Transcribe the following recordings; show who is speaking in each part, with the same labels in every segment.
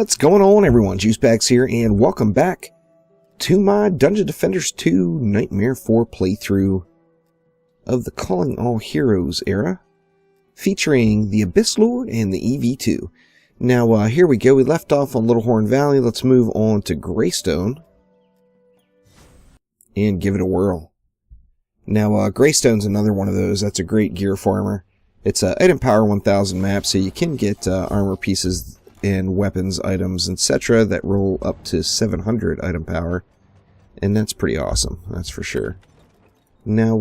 Speaker 1: What's going on, everyone? Juicebags here, and welcome back to my Dungeon Defenders 2 NM4 playthrough of the Calling All Heroes era, featuring the Abyss Lord and the EV2. Now, here we go. We left off on Little Horn Valley. Let's move on to Greystone and give it a whirl. Now, Greystone's another one of those. That's a great gear farmer. It's a item power 1000 map, so you can get armor pieces and weapons, items, etc. that roll up to 700 item power, and that's pretty awesome, that's for sure. Now,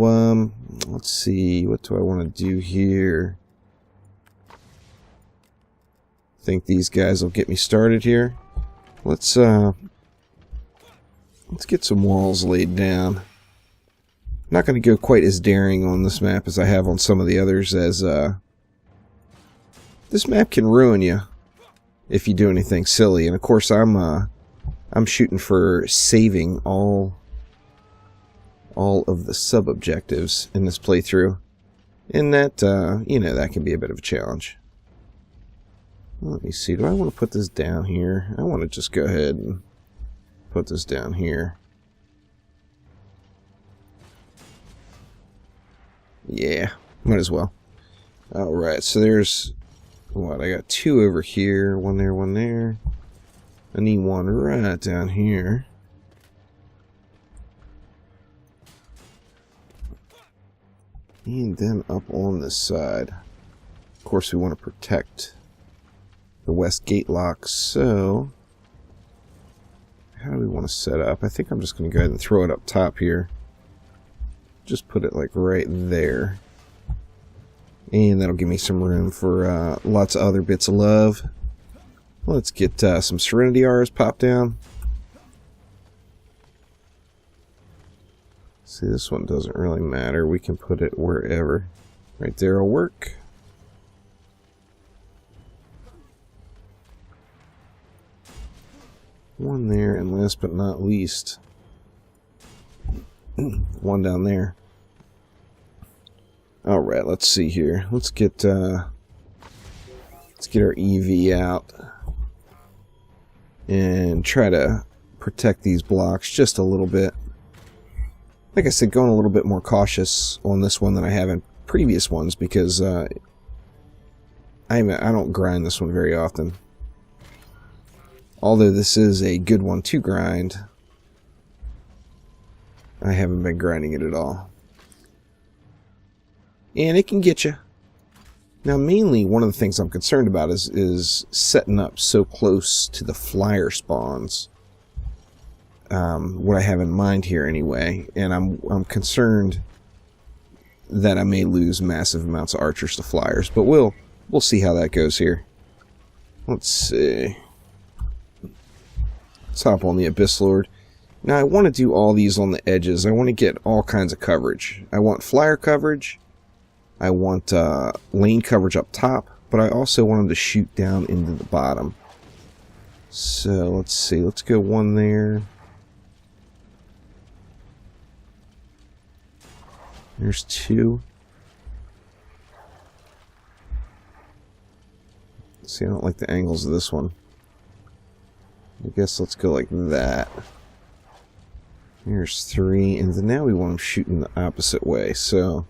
Speaker 1: let's see, what do I want to do here? I think these guys will get me started here. Let's get some walls laid down. Not going to go quite as daring on this map as I have on some of the others, as this map can ruin you if you do anything silly. And of course, I'm shooting for saving all of the sub-objectives in this playthrough, and that you know, that can be a bit of a challenge. Let me see, do I want to put this down here? I want to just go ahead and put this down here. Yeah, might as well. Alright, so there's what? I got two over here, one there, one there. I need one right down here. And then up on this side. Of course, we want to protect the west gate lock, so how do we want to set up? I think I'm just going to go ahead and throw it up top here. Just put it like right there. And that'll give me some room for lots of other bits of love. Let's get some Serenity R's popped down. See, this one doesn't really matter. We can put it wherever. Right there will work. One there, and last but not least, one down there. Alright, let's see here. Let's get our EV out and try to protect these blocks just a little bit. Like I said, going a little bit more cautious on this one than I have in previous ones, because I don't grind this one very often. Although this is a good one to grind, I haven't been grinding it at all. And it can get you. Now, mainly, one of the things I'm concerned about is setting up so close to the flyer spawns. What I have in mind here, anyway. And I'm concerned that I may lose massive amounts of archers to flyers. But we'll see how that goes here. Let's see. Let's hop on the Abyss Lord. Now, I want to do all these on the edges. I want to get all kinds of coverage. I want flyer coverage. I want lane coverage up top, but I also want them to shoot down into the bottom. So let's see, let's go one there. There's two. See, I don't like the angles of this one. I guess let's go like that. Here's three, and then now we want them shooting the opposite way, so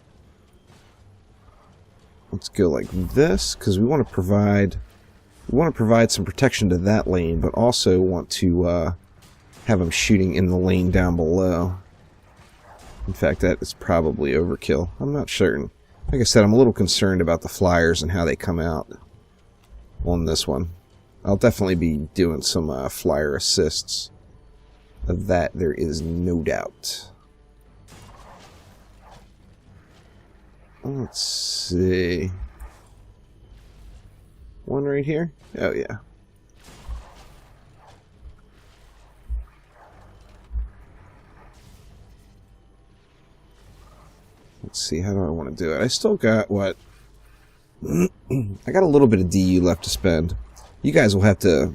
Speaker 1: let's go like this, because we want to provide some protection to that lane, but also want to have them shooting in the lane down below. In fact, that is probably overkill. I'm not certain. Like I said, I'm a little concerned about the flyers and how they come out on this one. I'll definitely be doing some flyer assists. Of that, there is no doubt. Let's see. One right here? Oh, yeah. Let's see, how do I want to do it? I still got, what? I got a little bit of DU left to spend. You guys will have to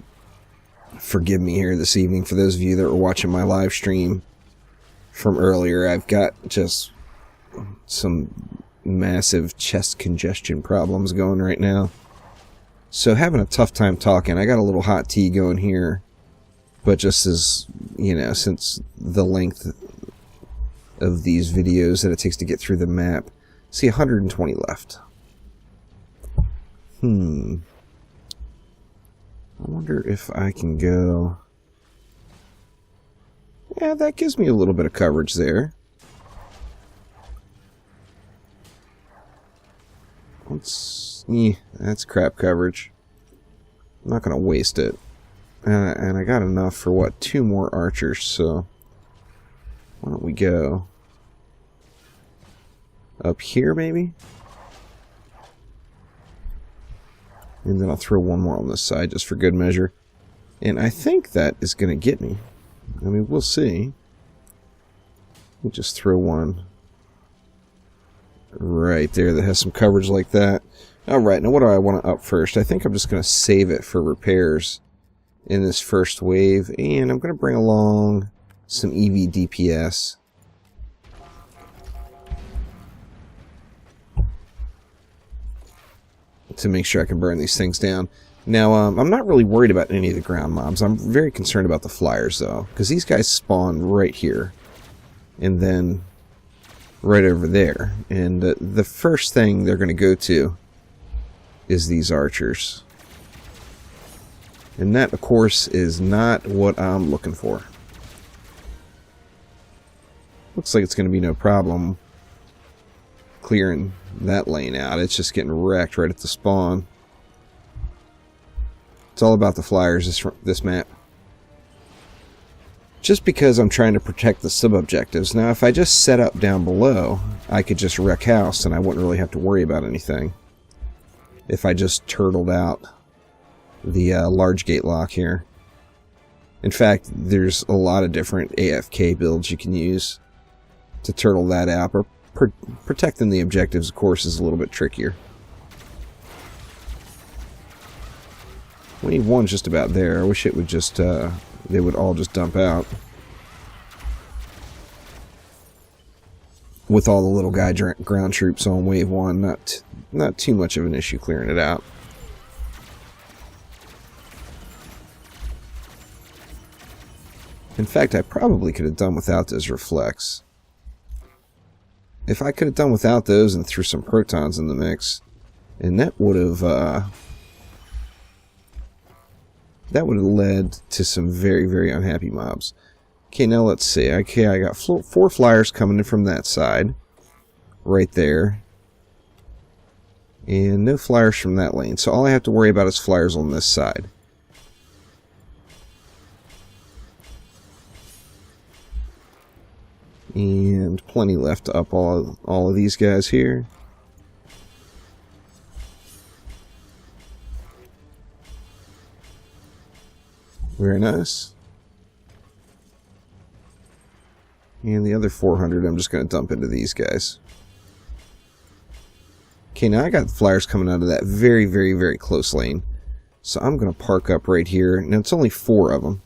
Speaker 1: forgive me here this evening. For those of you that were watching my live stream from earlier, I've got just some massive chest congestion problems going right now. So having a tough time talking. I got a little hot tea going here. But just as, you know, since the length of these videos that it takes to get through the map. See, 120 left. I wonder if I can go... Yeah, that gives me a little bit of coverage there. That's crap coverage. I'm not going to waste it. And I got enough for, what, 2 more archers, so... Why don't we go... up here, maybe? And then I'll throw 1 more on this side, just for good measure. And I think that is going to get me. I mean, we'll see. We'll just throw 1 right there that has some coverage like that. Alright, now what do I want to up first? I think I'm just going to save it for repairs in this first wave. And I'm going to bring along some EV DPS. To make sure I can burn these things down. Now, I'm not really worried about any of the ground mobs. I'm very concerned about the flyers, though. Because these guys spawn right here. And then right over there. And the first thing they're going to go to is these archers. And that, of course, is not what I'm looking for. Looks like it's going to be no problem clearing that lane out. It's just getting wrecked right at the spawn. It's all about the flyers, this map. Just because I'm trying to protect the sub-objectives. Now, if I just set up down below, I could just wreck house and I wouldn't really have to worry about anything. If I just turtled out the large gate lock here. In fact, there's a lot of different AFK builds you can use to turtle that out. Or protecting the objectives, of course, is a little bit trickier. Wave 1's just about there. I wish it would just, they would all just dump out. With all the little guy ground troops on wave 1, not too much of an issue clearing it out. In fact, I probably could have done without those reflects. If I could have done without those and threw some protons in the mix, and that would have led to some very, very unhappy mobs. Okay, now let's see. Okay, I got 4 flyers coming in from that side, right there, and no flyers from that lane. So all I have to worry about is flyers on this side. And plenty left to up all of these guys here. Very nice. And the other 400 I'm just going to dump into these guys. Okay, now I got the flyers coming out of that very, very, very close lane. So I'm going to park up right here. Now it's only 4 of them.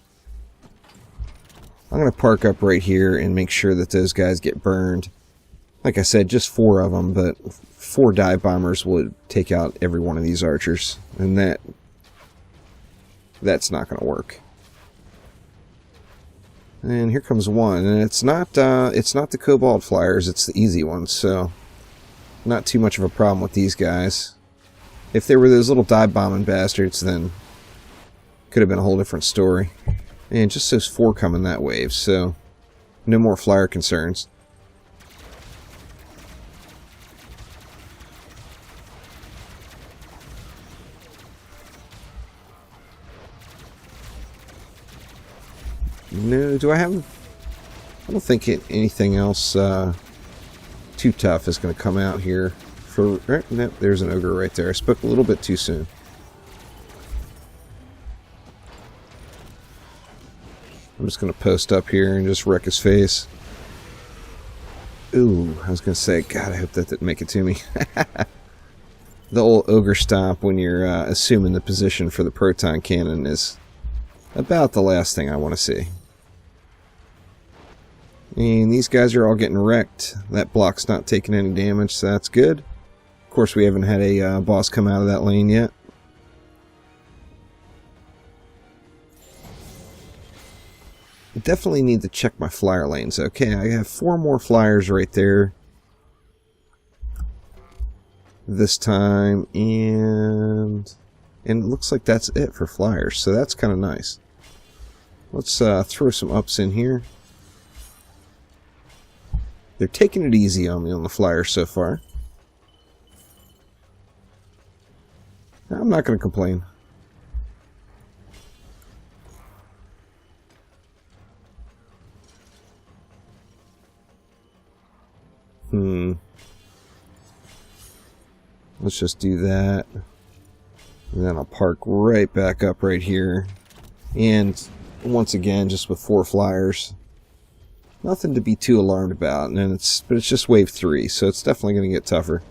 Speaker 1: I'm going to park up right here and make sure that those guys get burned. Like I said, just 4 of them, but 4 dive bombers would take out every one of these archers. And that's not going to work. And here comes one, and it's not the Cobalt flyers, it's the easy ones, so not too much of a problem with these guys. If they were those little dive bombing bastards, then could have been a whole different story. And just those 4 coming that wave, so no more flyer concerns. No, do I have... I don't think anything else too tough is going to come out here. No, there's an ogre right there. I spoke a little bit too soon. I'm just going to post up here and just wreck his face. Ooh, I was going to say, God, I hope that didn't make it to me. The old ogre stomp when you're assuming the position for the proton cannon is about the last thing I want to see. And these guys are all getting wrecked. That block's not taking any damage, so that's good. Of course, we haven't had a boss come out of that lane yet. definitely need to check my flyer lanes. Okay, I have 4 more flyers right there this time, and it looks like that's it for flyers, so that's kind of nice. Let's throw some ups in here. They're taking it easy on me on the flyers so far. I'm not going to complain. Let's just do that. And then I'll park right back up right here. And once again, just with 4 flyers. Nothing to be too alarmed about. And but it's just wave 3, so it's definitely going to get tougher.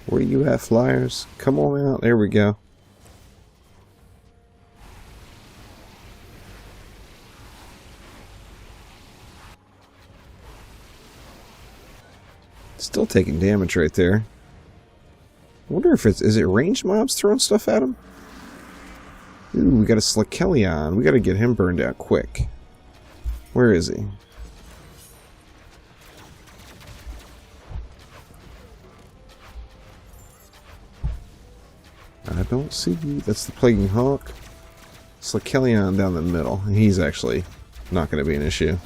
Speaker 1: Where you at, flyers? Come on out. There we go. Still taking damage right there. I wonder if is it ranged mobs throwing stuff at him? Ooh, we got a Slakelion. We got to get him burned out quick. Where is he? I don't see you. That's the Plaguing Hawk. Slakelion down the middle. He's actually not going to be an issue.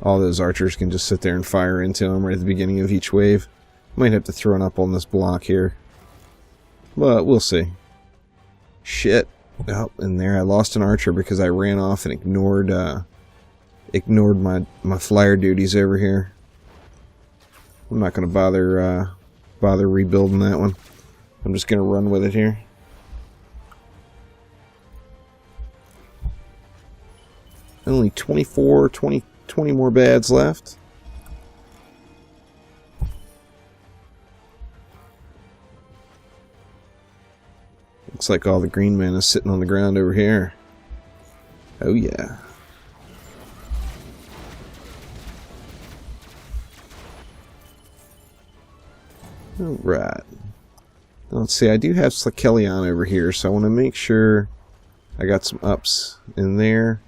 Speaker 1: All those archers can just sit there and fire into him right at the beginning of each wave. Might have to throw it up on this block here. But we'll see. Shit. Oh, and there I lost an archer because I ran off and ignored my flyer duties over here. I'm not going to bother rebuilding that one. I'm just going to run with it here. Only 20 more bads left. Looks like all the green men is sitting on the ground over here. Oh yeah. Alright. Let's see, I do have Slakelion over here, so I want to make sure I got some ups in there.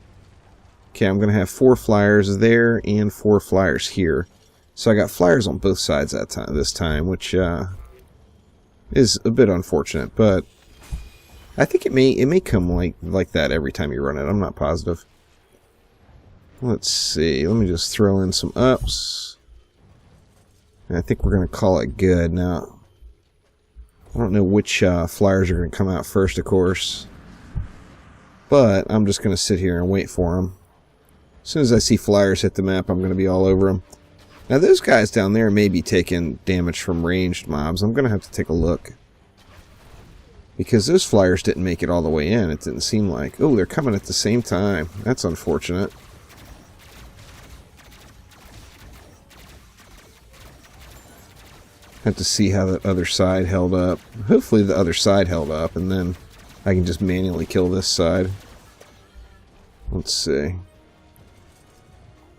Speaker 1: Okay, I'm going to have 4 flyers there and 4 flyers here. So I got flyers on both sides this time, which is a bit unfortunate, but I think it may come like that every time you run it. I'm not positive. Let's see. Let me just throw in some ups. And I think we're going to call it good. Now, I don't know which flyers are going to come out first, of course. But I'm just going to sit here and wait for them. As soon as I see flyers hit the map, I'm going to be all over them. Now, those guys down there may be taking damage from ranged mobs. I'm going to have to take a look. Because those flyers didn't make it all the way in. It didn't seem like. Oh, they're coming at the same time. That's unfortunate. Have to see how the other side held up. Hopefully the other side held up, and then I can just manually kill this side. Let's see.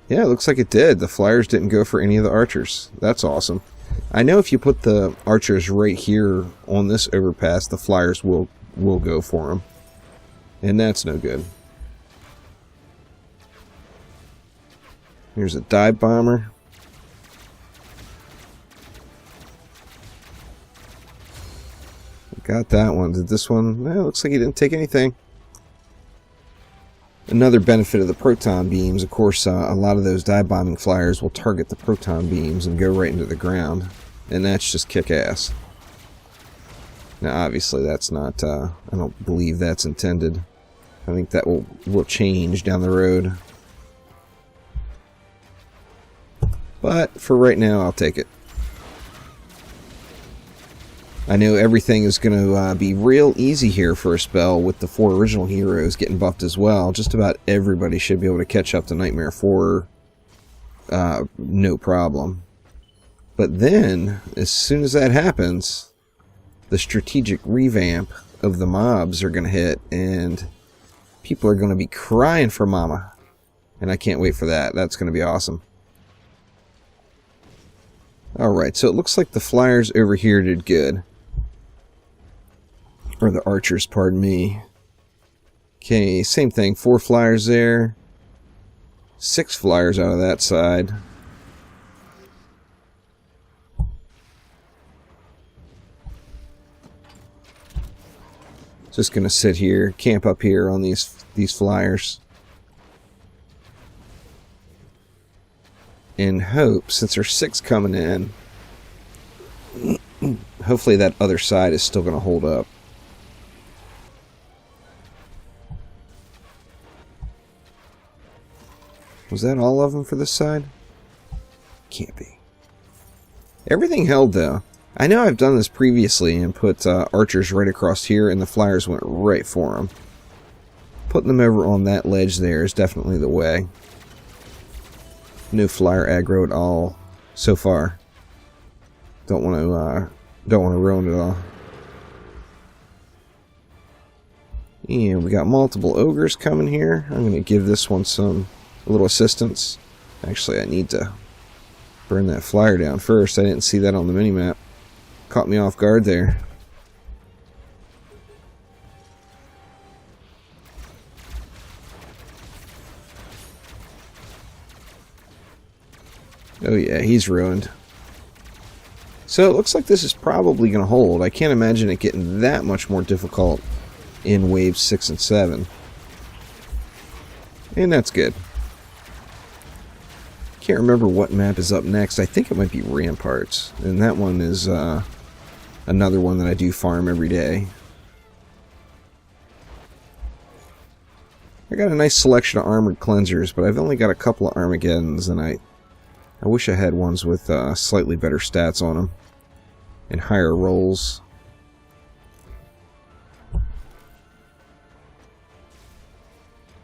Speaker 1: Yeah, it looks like it did. The flyers didn't go for any of the archers. That's awesome. I know if you put the archers right here on this overpass, the flyers will go for them. And that's no good. Here's a dive bomber. Got that one. Did this one? Well, looks like he didn't take anything. Another benefit of the proton beams, of course, a lot of those dive bombing flyers will target the proton beams and go right into the ground. And that's just kick-ass. Now, obviously, that's not, I don't believe that's intended. I think that will change down the road. But, for right now, I'll take it. I know everything is going to be real easy here for a spell with the 4 original heroes getting buffed as well. Just about everybody should be able to catch up to Nightmare 4 no problem. But then, as soon as that happens, the strategic revamp of the mobs are going to hit, and people are going to be crying for mama. And I can't wait for that. That's going to be awesome. Alright, so it looks like the flyers over here did good. Or the archers, pardon me. Okay, same thing. 4 flyers there. 6 flyers out of that side. Just gonna sit here, camp up here on these flyers. And hope, since there's 6 coming in, hopefully that other side is still gonna hold up. Was that all of them for this side? Can't be. Everything held, though. I know I've done this previously and put archers right across here, and the flyers went right for them. Putting them over on that ledge there is definitely the way. No flyer aggro at all so far. Don't want to ruin it all. And we got multiple ogres coming here. I'm going to give this one a little assistance. Actually, I need to burn that flyer down first. I didn't see that on the minimap. Caught me off guard there. Oh yeah, he's ruined. So it looks like this is probably going to hold. I can't imagine it getting that much more difficult in waves 6 and 7. And that's good. Can't remember what map is up next. I think it might be Ramparts. And that one is another one that I do farm every day. I got a nice selection of armored cleansers, but I've only got a couple of Armageddons, and I wish I had ones with slightly better stats on them and higher rolls.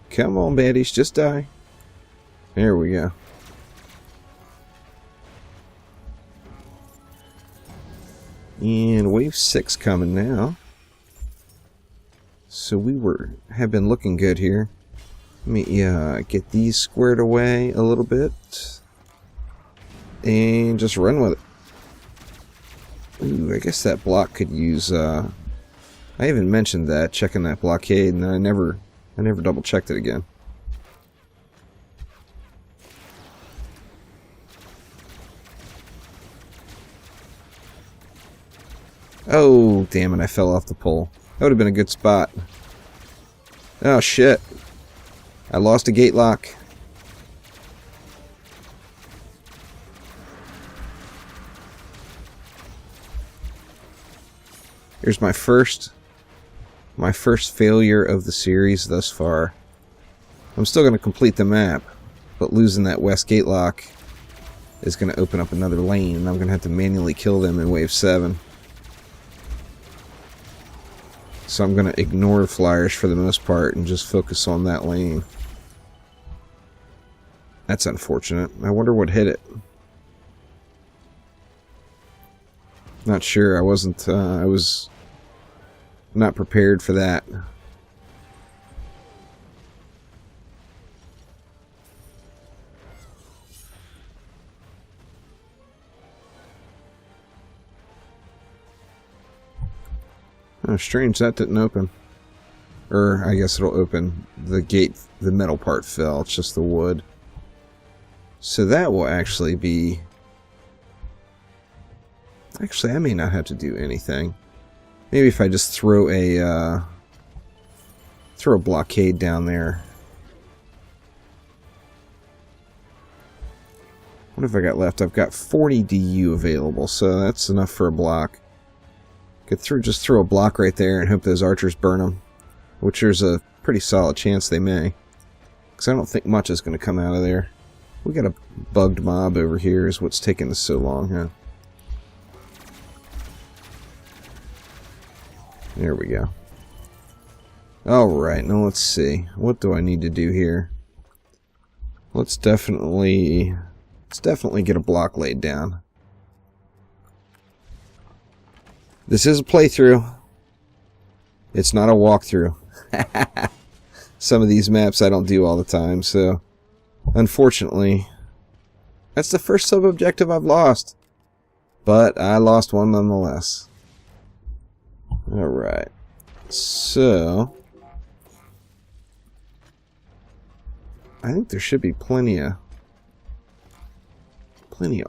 Speaker 1: Come on, baddies, just die. There we go. And wave 6 coming now. So we have been looking good here. Let me get these squared away a little bit. And just run with it. Ooh, I guess that block could use I even mentioned that, checking that blockade, and I never double checked it again. Oh, damn it, I fell off the pole. That would have been a good spot. Oh, shit. I lost a gate lock. Here's my first failure of the series thus far. I'm still going to complete the map, but losing that west gate lock is going to open up another lane, and I'm going to have to manually kill them in wave 7. So I'm going to ignore flyers for the most part and just focus on that lane. That's unfortunate. I wonder what hit it. Not sure. I was not prepared for that. Oh, strange, that didn't open. Or, I guess it'll open. The gate, the metal part fell, it's just the wood. So that will actually be... Actually, I may not have to do anything. Maybe if I just throw a blockade down there. What have I got left? I've got 40 DU available, so that's enough for a block. Could just throw a block right there and hope those archers burn them, which there's a pretty solid chance they may, because I don't think much is going to come out of there. We got a bugged mob over here is what's taking this so long, huh? There we go. Alright, now let's see. What do I need to do here? Let's definitely get a block laid down. This is a playthrough. It's not a walkthrough. Some of these maps I don't do all the time, so unfortunately, that's the first sub-objective I've lost. But I lost one nonetheless. Alright. So I think there should be plenty of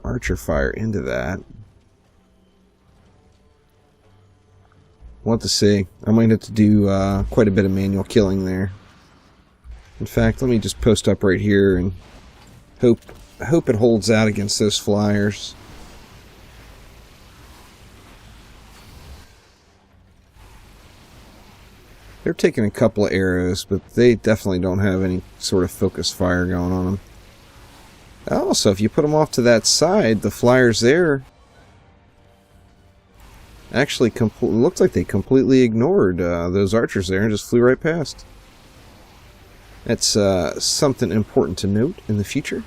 Speaker 1: archer fire into that. We'll have to see. I might have to do quite a bit of manual killing there. In fact, let me just post up right here and hope it holds out against those flyers. They're taking a couple of arrows, but they definitely don't have any sort of focused fire going on them. Also, if you put them off to that side, the flyers there actually looks like they completely ignored those archers there and just flew right past. That's something important to note in the future.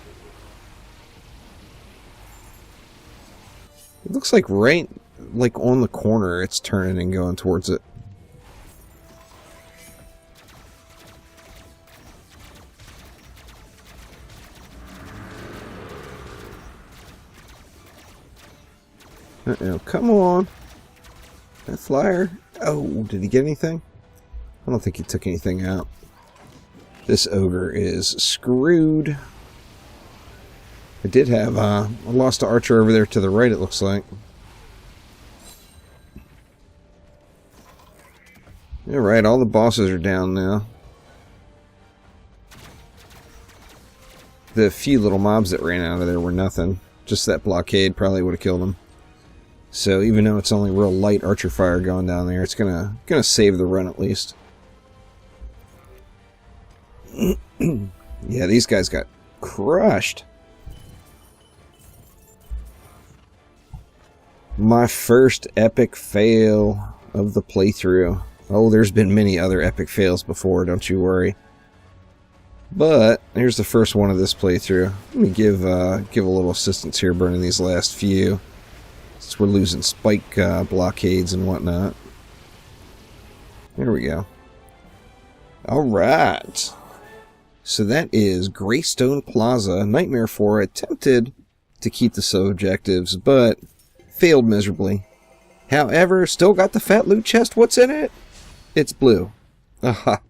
Speaker 1: It looks like right on the corner it's turning and going towards it. Uh-oh, come on. That flyer. Oh, did he get anything? I don't think he took anything out. This ogre is screwed. I did have I lost an archer over there to the right, it looks like. Alright, all the bosses are down now. The few little mobs that ran out of there were nothing. Just that blockade probably would have killed them. So even though it's only real light archer fire going down there, it's gonna save the run at least. Yeah, these guys got crushed. My first epic fail of the playthrough. Oh, there's been many other epic fails before, don't you worry. But here's the first one of this playthrough. Let me give a little assistance here, burning these last few. Since we're losing spike blockades and whatnot. There we go. Alright. So that is Greystone Plaza. Nightmare 4 attempted to keep the sub-objectives, but failed miserably. However, still got the fat loot chest. What's in it? It's blue. Aha.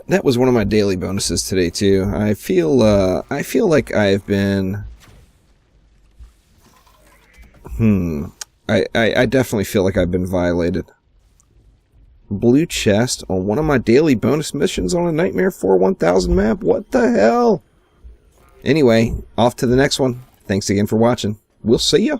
Speaker 1: That was one of my daily bonuses today, too. I feel like I've been... I definitely feel like I've been violated. Blue chest on one of my daily bonus missions on a Nightmare 4 1000 map? What the hell? Anyway, off to the next one. Thanks again for watching. We'll see ya.